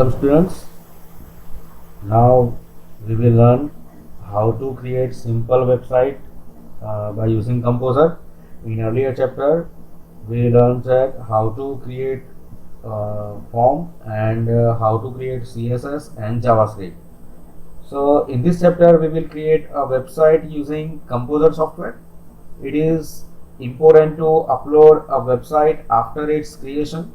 Welcome students. Now we will learn how to create simple website by using Composer. In earlier chapter we learned that how to create form and how to create CSS and JavaScript. So in this chapter we will create a website using Composer software. It is important to upload a website after its creation.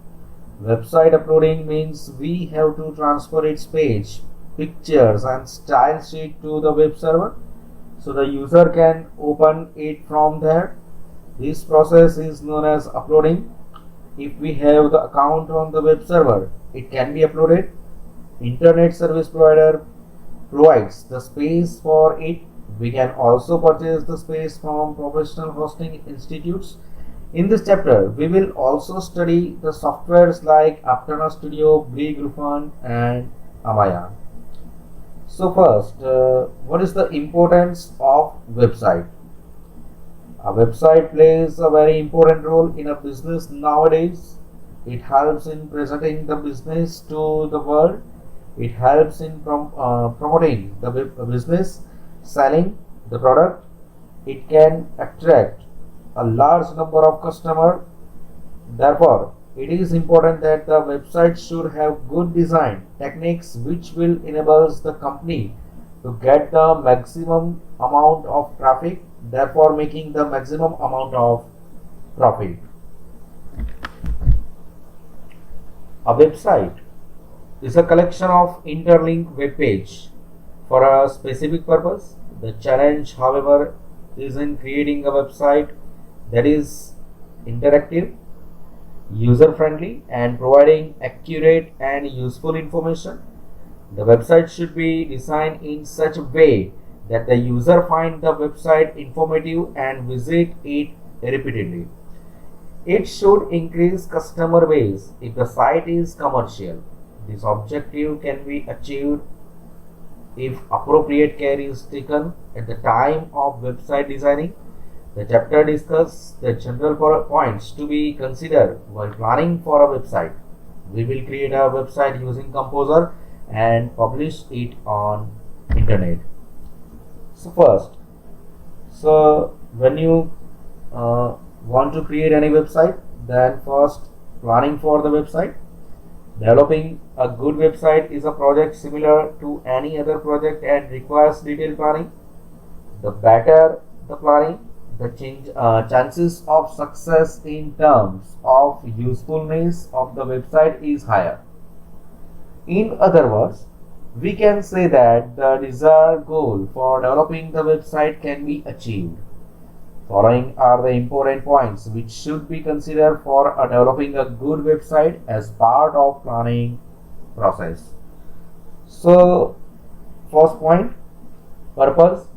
Website uploading means we have to transfer its page, pictures and style sheet to the web server so the user can open it from there. This process is known as uploading. If we have the account on the web server, it can be uploaded. Internet service provider provides the space for it. We can also purchase the space from professional hosting institutes. In this chapter, we will also study the softwares like Aptana Studio, Griffon and Amaya. So first, what is the importance of website? A website plays a very important role in a business nowadays. It helps in presenting the business to the world. It helps in promoting the business, selling the product. It can attract a large number of customers. Therefore, it is important that the website should have good design techniques which will enable the company to get the maximum amount of traffic, therefore making the maximum amount of profit. A website is a collection of interlinked web page for a specific purpose. The challenge, however, is in creating a website that is interactive, user-friendly and providing accurate and useful information. The website should be designed in such a way that the user finds the website informative and visit it repeatedly. It should increase customer base if the site is commercial. This objective can be achieved if appropriate care is taken at the time of website designing. The chapter discusses the general points to be considered while planning for a website. We will create a website using Composer and publish it on internet. So first, when you want to create any website, then first planning for the website. Developing a good website is a project similar to any other project and requires detailed planning. The better the planning, the chances of success in terms of usefulness of the website is higher. In other words, we can say that the desired goal for developing the website can be achieved. Following are the important points which should be considered for developing a good website as part of planning process. So, first point, purpose.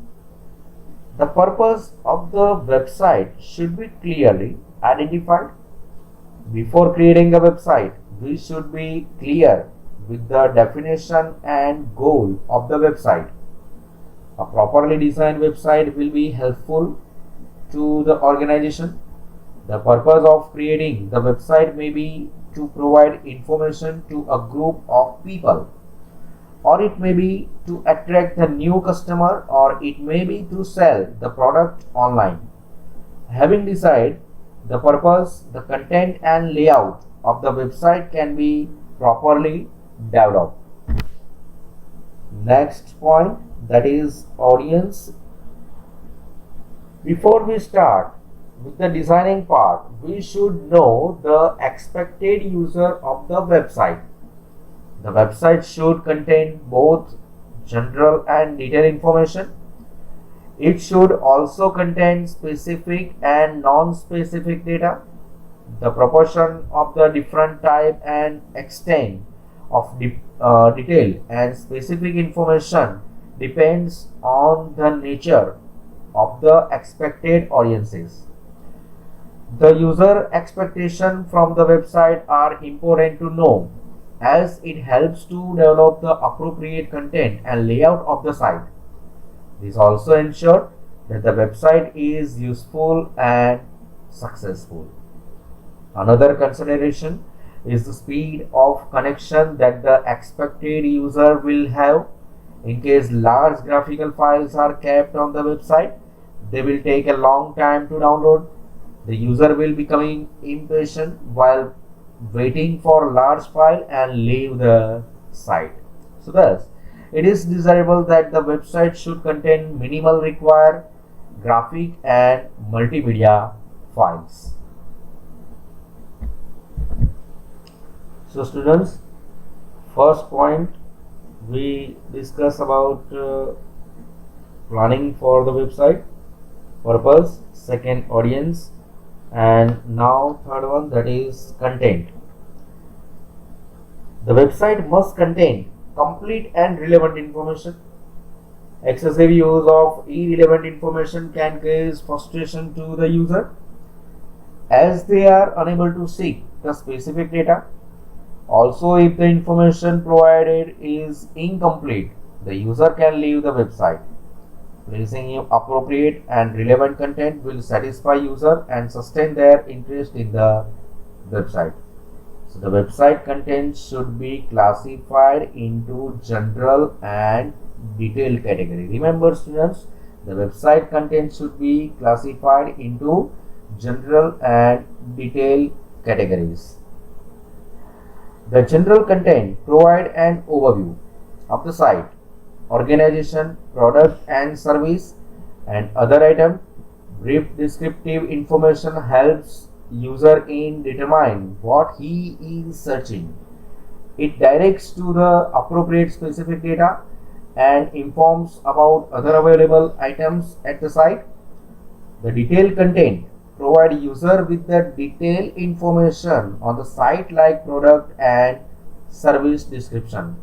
The purpose of the website should be clearly identified. Before creating a website, we should be clear with the definition and goal of the website. A properly designed website will be helpful to the organization. The purpose of creating the website may be to provide information to a group of people, or it may be to attract the new customer, or it may be to sell the product online. Having decided the purpose, the content and layout of the website can be properly developed. Next point, that is audience. Before we start with the designing part, we should know the expected user of the website. The website should contain both general and detailed information. It should also contain specific and non-specific data. The proportion of the different type and extent of detailed and specific information depends on the nature of the expected audiences. The user expectation from the website are important to know, as it helps to develop the appropriate content and layout of the site. This also ensures that the website is useful and successful. Another consideration is the speed of connection that the expected user will have. In case large graphical files are kept on the website, they will take a long time to download. The user will becoming impatient while waiting for large file and leave the site. So thus, it is desirable that the website should contain minimal required graphic and multimedia files. So students, first point we discuss about planning for the website, purpose, second audience, and now third one, that is content. The website must contain complete and relevant information. Excessive use of irrelevant information can cause frustration to the user as they are unable to seek the specific data. Also, if the information provided is incomplete, the user can leave the website. Placing appropriate and relevant content will satisfy user and sustain their interest in the website. So the website content should be classified into general and detailed category. Remember students, the website content should be classified into general and detailed categories. The general content provide an overview of the site, organization, product and service, and other item. Brief descriptive information helps user in determine what he is searching. It directs to the appropriate specific data and informs about other available items at the site. The detailed content provide user with the detailed information on the site like product and service description.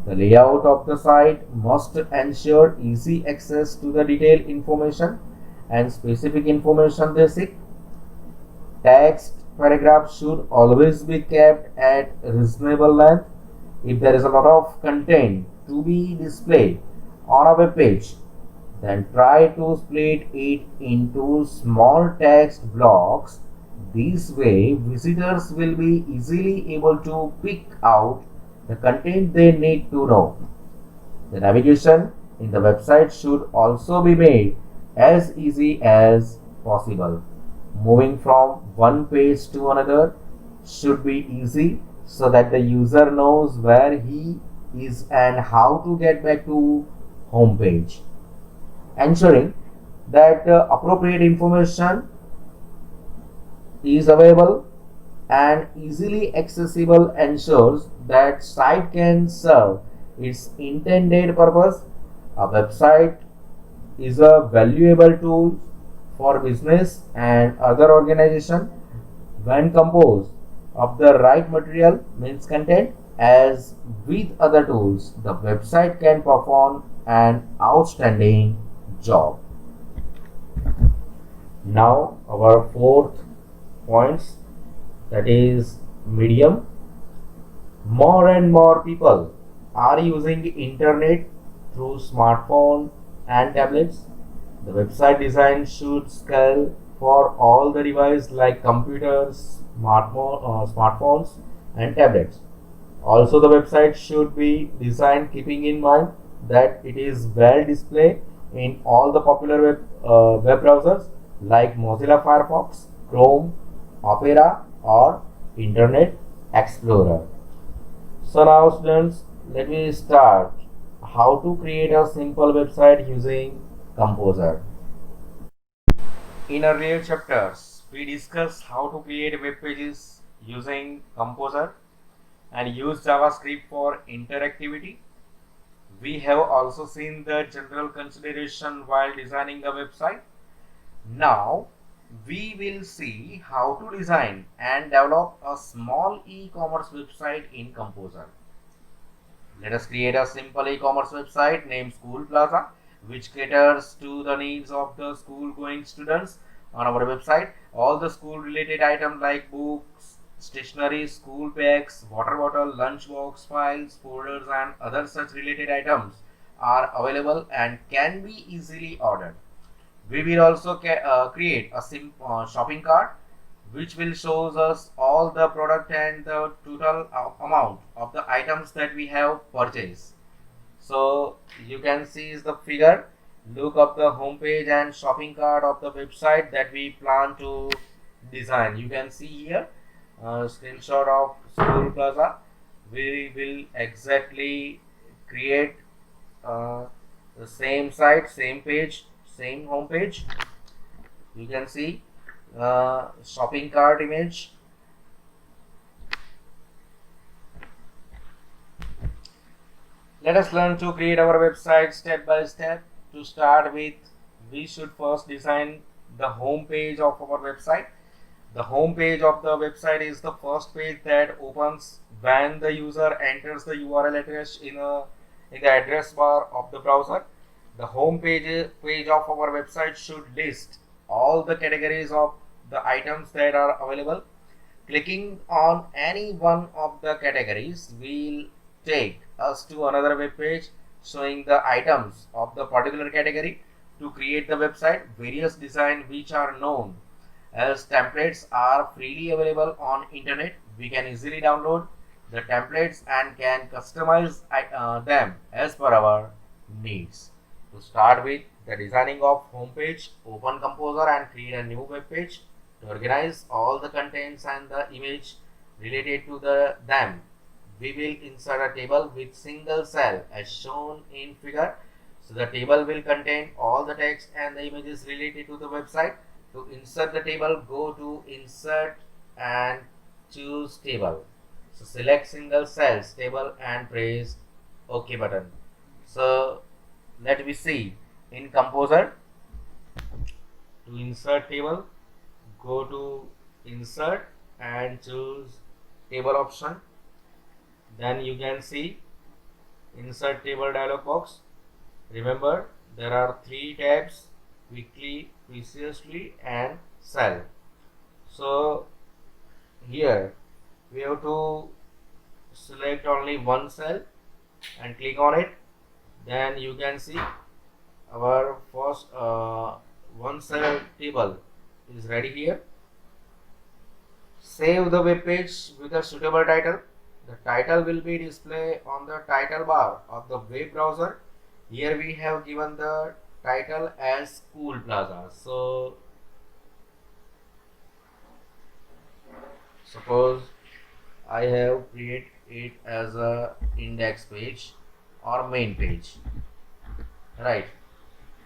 The layout of the site must ensure easy access to the detailed information and specific information they seek. Text paragraphs should always be kept at reasonable length. If there is a lot of content to be displayed on a web page, then try to split it into small text blocks. This way, visitors will be easily able to pick out the content they need to know. The navigation in the website should also be made as easy as possible. Moving from one page to another should be easy so that the user knows where he is and how to get back to home page. Ensuring that appropriate information is available and easily accessible ensures that site can serve its intended purpose. A website is a valuable tool for business and other organization when composed of the right material means content. As with other tools, the website can perform an outstanding job. Now our fourth points, that is medium. More and more people are using internet through smartphone and tablets. The website design should scale for all the devices like computers, smartphones and tablets. Also, the website should be designed keeping in mind that it is well displayed in all the popular web browsers like Mozilla Firefox, Chrome, Opera or Internet Explorer. So now students, let me start how to create a simple website using Composer. In earlier chapters, we discussed how to create web pages using Composer and use JavaScript for interactivity. We have also seen the general consideration while designing a website. Now, we will see how to design and develop a small e-commerce website in Composer. Let us create a simple e-commerce website named School Plaza, which caters to the needs of the school-going students. On our website, all the school-related items like books, stationery, school bags, water bottle, lunch box, files, folders, and other such related items are available and can be easily ordered. We will also create a shopping cart which will shows us all the product and the total amount of the items that we have purchased. So you can see is the figure. Look up the home page and shopping cart of the website that we plan to design. You can see here screenshot of School Plaza. We will exactly create the same site, same page, same home page. You can see shopping cart image. Let us learn to create our website step by step. To start with, we should first design the home page of our website. The home page of the website is the first page that opens when the user enters the URL address in the address bar of the browser. The home page of our website should list all the categories of the items that are available. Clicking on any one of the categories will take us to another web page showing the items of the particular category. To create the website, various designs which are known as templates are freely available on internet. We can easily download the templates and can customize them as per our needs. To start with the designing of homepage, open Composer and create a new web page. To organize all the contents and the image related to them, we will insert a table with single cell as shown in figure. So the table will contain all the text and the images related to the website. To insert the table, go to insert and choose table. So select single cells table and press OK button. So let me see in Composer. To insert table, go to insert and choose table option. Then you can see insert table dialog box. Remember, there are three tabs: weekly, previously and cell. So here we have to select only one cell and click on it. Then you can see our first one cell table is ready here. Save the web page with a suitable title. The title will be displayed on the title bar of the web browser. Here we have given the title as School Plaza. So suppose I have created it as a index page or main page, right?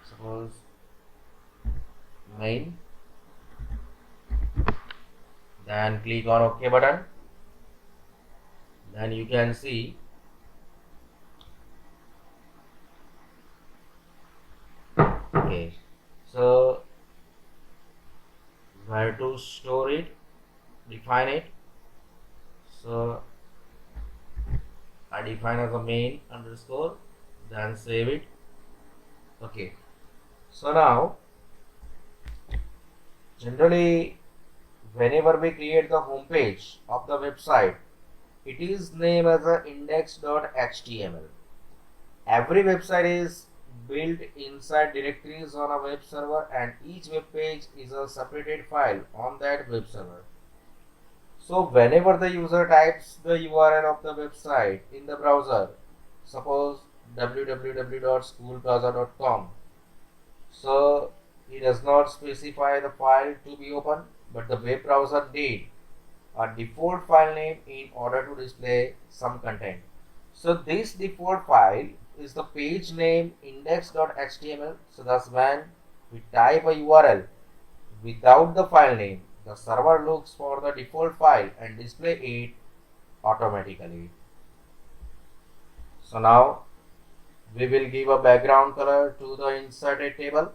Suppose main, then click on OK button. Then you can see okay, so where to store it, define it. So I define as a main underscore, then save it. Okay, so now generally whenever we create the home page of the website, it is named as a index.html. Every website is built inside directories on a web server, and each web page is a separated file on that web server. So whenever the user types the URL of the website in the browser, suppose www.schoolplaza.com, so he does not specify the file to be opened, but the web browser did a default file name in order to display some content. So this default file is the page name index.html. So thus when we type a URL without the file name, the server looks for the default file and display it automatically. So now we will give a background color to the inserted table.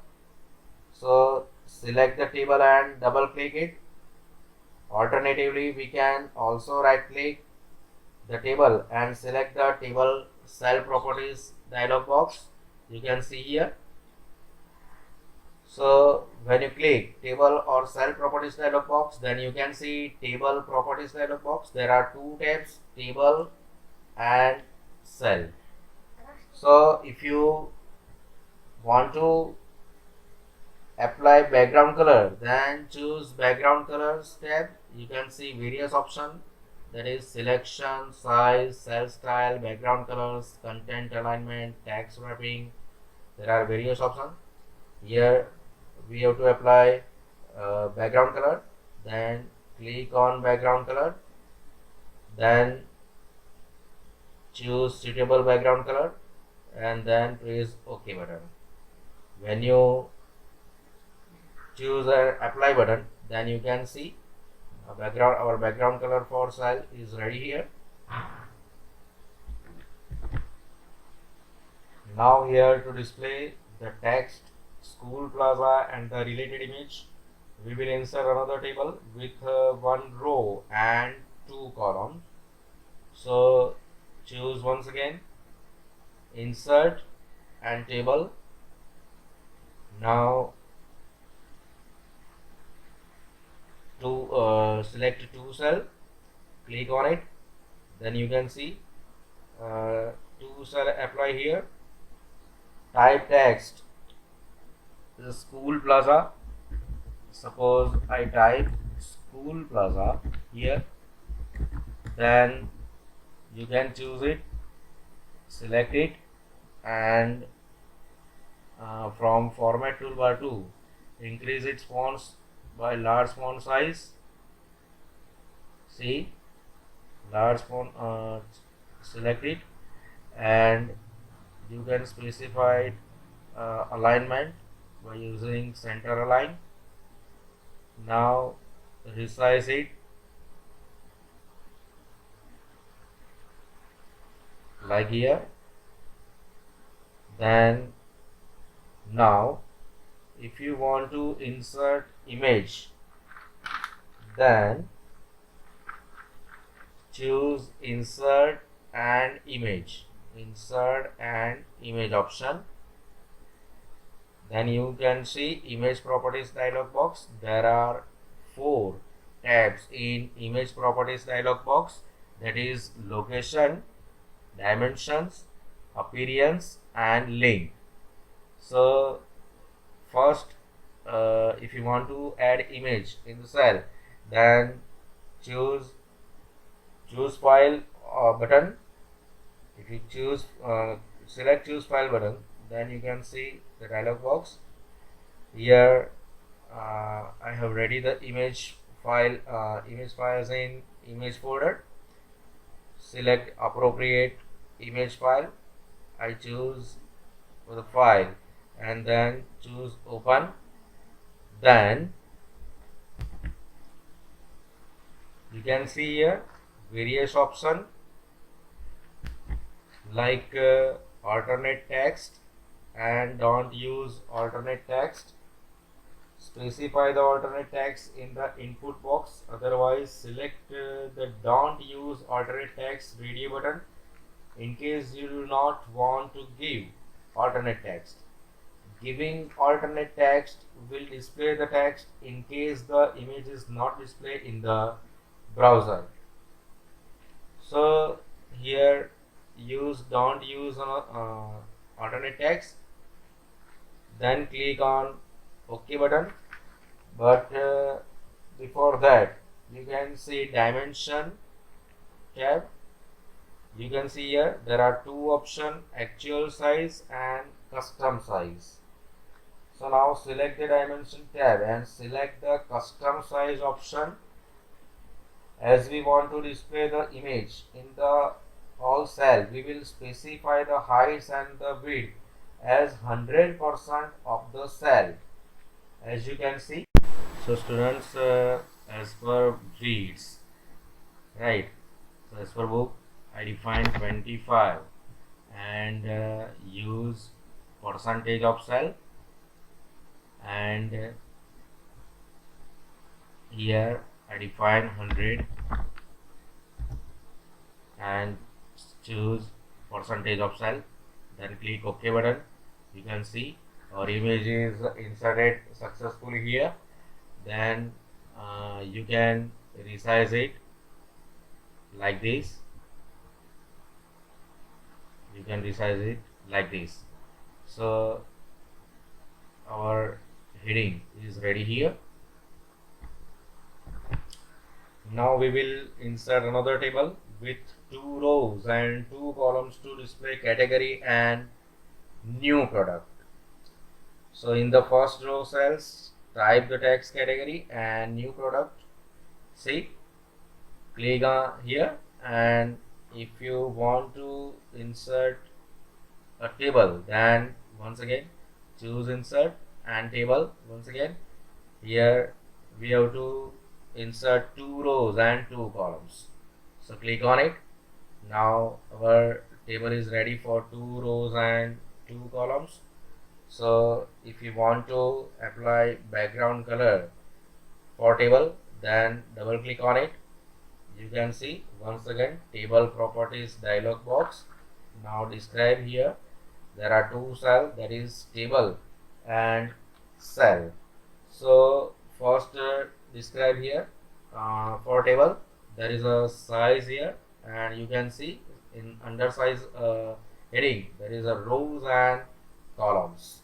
So select the table and double click it. Alternatively, we can also right click the table and select the table cell properties dialog box. You can see here. So when you click table or cell properties dialog box, then you can see table properties dialog box. There are two tabs, table and cell. So if you want to apply background color, then choose background colors tab. You can see various options, that is selection, size, cell style, background colors, content alignment, text wrapping. There are various options. Here we have to apply background color, then click on background color, then choose suitable background color and then press OK button. When you choose an apply button, then you can see our background color for cell is ready here. Now here to display the text school plaza and the related image, we will insert another table with one row and two columns. So choose once again insert and table. Now to select two cell, click on it, then you can see two cell apply here. Type text the school plaza. Suppose I type school plaza here, then you can choose it, select it, and from format toolbar to increase its fonts by large font size. See, large font, select it, and you can specify alignment by using center align. Now resize it like here. Then now if you want to insert image, then choose insert and image option. Then you can see image properties dialog box. There are 4 tabs in image properties dialog box, that is location, dimensions, appearance and link. So first if you want to add image in the cell, then choose file button. If you choose select choose file button, then you can see the dialog box. Here I have ready the image files in image folder. Select appropriate image file. I choose the file and then choose open. Then you can see here various options like alternate text and don't use alternate text. Specify the alternate text in the input box, otherwise select the don't use alternate text radio button in case you do not want to give alternate text. Giving alternate text will display the text in case the image is not displayed in the browser. So here don't use alternate text, then click on OK button. But before that, you can see dimension tab. You can see here there are 2 options, actual size and custom size. So now select the dimension tab and select the custom size option. As we want to display the image in the all cell, we will specify the heights and the width as 100% of the cell, as you can see. So students, as per widths, right, so as per book I define 25 and use percentage of cell, and here I define 100 and choose percentage of cell, then click OK button. You can see our image is inserted successfully here. Then you can resize it like this. You can resize it like this. So our heading is ready here. Now we will insert another table with 2 rows and 2 columns to display category and new product. So in the first row cells, type the text category and new product. See, click on here, and if you want to insert a table, then once again choose insert and table. Once again, here we have to insert 2 rows and 2 columns. So click on it. Now our table is ready for 2 rows and 2 columns. So if you want to apply background color for table, then double click on it. You can see once again table properties dialog box. Now describe here, there are 2 cells, that is table and cell. So first describe here for table, there is a size here, and you can see in under size heading there is a rows and columns.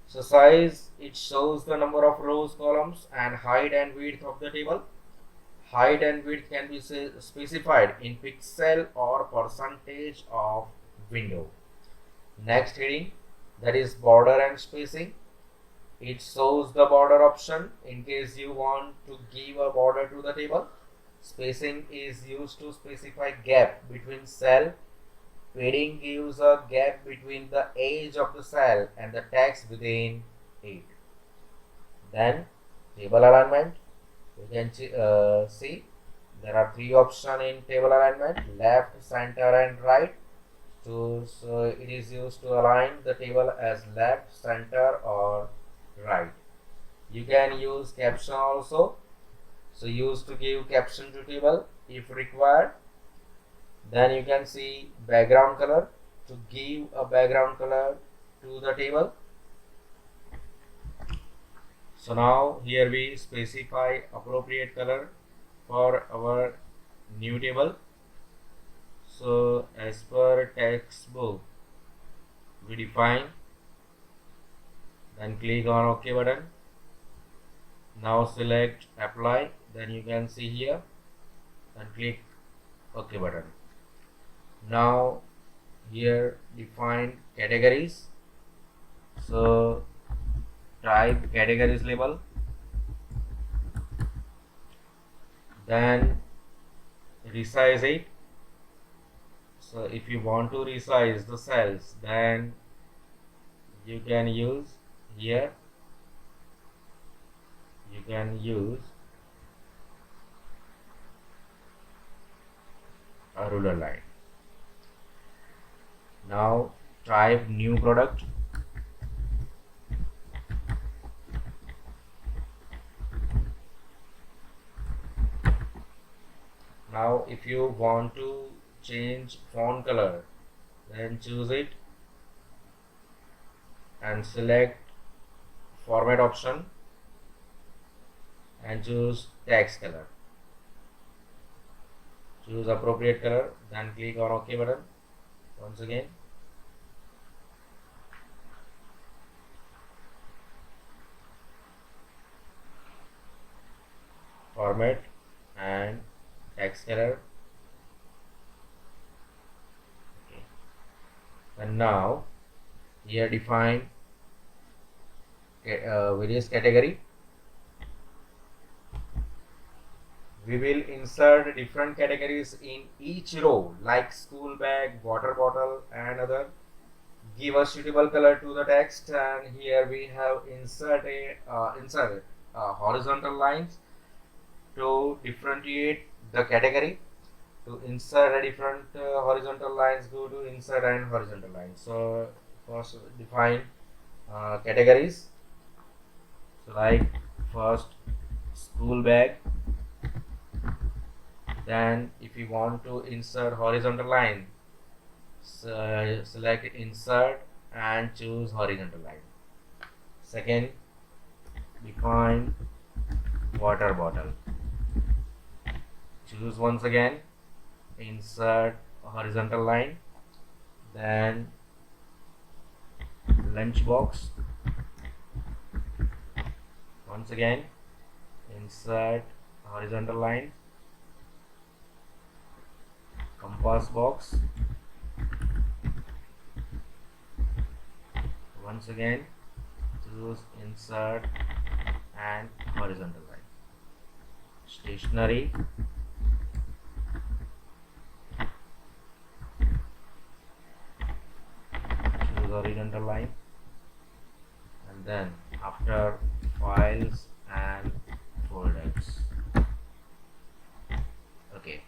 So size, it shows the number of rows, columns, and height and width of the table. Height and width can be specified in pixel or percentage of window. Next heading, that is border and spacing. It shows the border option in case you want to give a border to the table. Spacing is used to specify gap between cell. Padding gives a gap between the edge of the cell and the text within it. Then table alignment, you can see there are 3 options in table alignment: left, center and right. So it is used to align the table as left, center or right. You can use caption also, so used to give caption to table if required. Then you can see background color, to give a background color to the table. So now here we specify appropriate color for our new table. So as per textbook we define, then click on OK button. Now select apply, then you can see here and click OK button. Now here define categories. So type categories label, then resize it. So if you want to resize the cells, then you can use here, you can use a ruler line. Now type new product. Now if you want to change font color, then choose it and select format option and choose text color. Choose appropriate color, then click on OK button. Once again, format and text color. Okay. And now here define various category. We will insert different categories in each row, like school bag, water bottle and other. Give a suitable color to the text, and here we have inserted horizontal lines to differentiate the category. To insert a different horizontal lines, go to insert and horizontal lines. So first define categories. So like first school bag. Then if you want to insert horizontal line, so select insert and choose horizontal line. Second, define water bottle. Choose once again insert horizontal line. Then lunch box. Once again, insert horizontal line, compass box. Once again, choose insert and horizontal line. Stationery, choose horizontal line, and then after files and folders. Okay,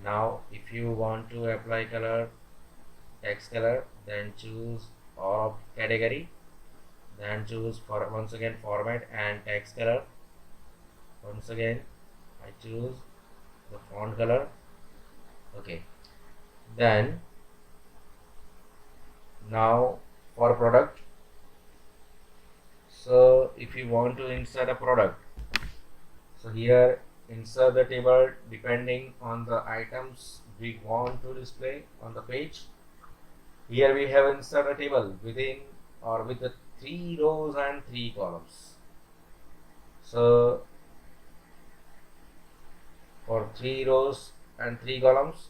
now if you want to apply color, text color, then choose of category, then choose for once again format and text color. Once again I choose the font color. Okay, then now for product, so if you want to insert a product, so here insert the table depending on the items we want to display on the page. Here we have insert a table within or with the 3 rows and 3 columns. So for 3 rows and 3 columns,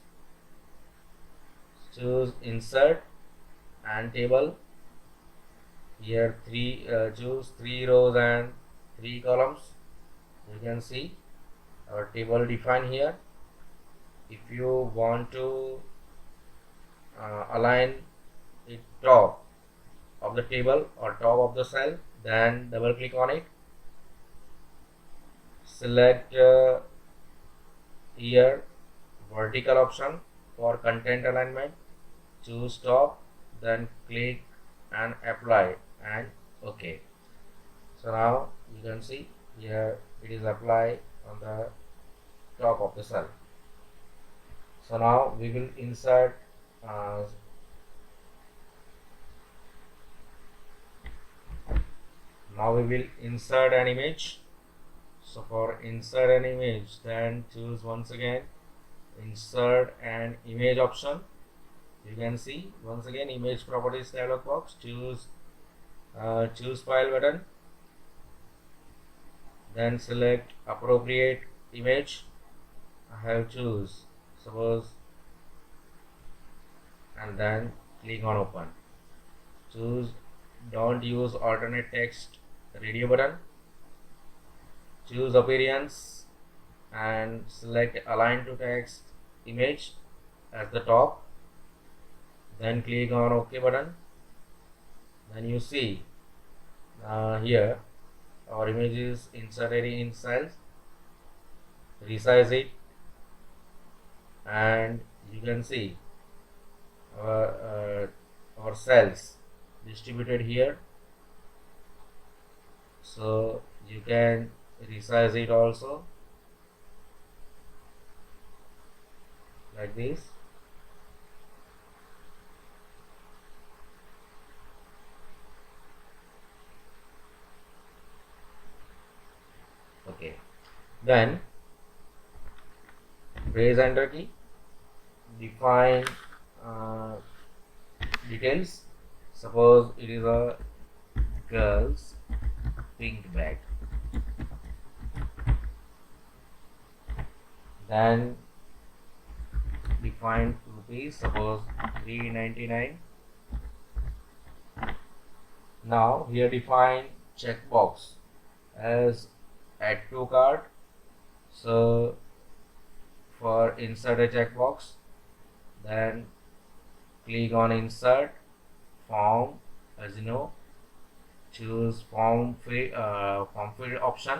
choose insert and table. Here choose 3 rows and 3 columns. You can see our table defined here. If you want to align it top of the table or top of the cell, then double click on it, select here vertical option for content alignment, choose top, then click and apply and OK. So now you can see here it is applied on the top of the cell. So now we will insert an image. So for insert an image, then choose once again insert an image option. You can see once again image properties dialog box, choose file button, then select appropriate image. I have choose suppose, and then click on open. Choose don't use alternate text radio button, choose appearance and select align to text image at the top, then click on OK button. Then you see here our image is inserted in cells. Resize it and you can see our cells distributed here. So you can resize it also like this. Okay, then press enter key, define details. Suppose it is a girl's pink bag, then define rupees, suppose 399. Now here define checkbox as add to cart. So for insert a checkbox, then click on insert form. As you know, choose form field option.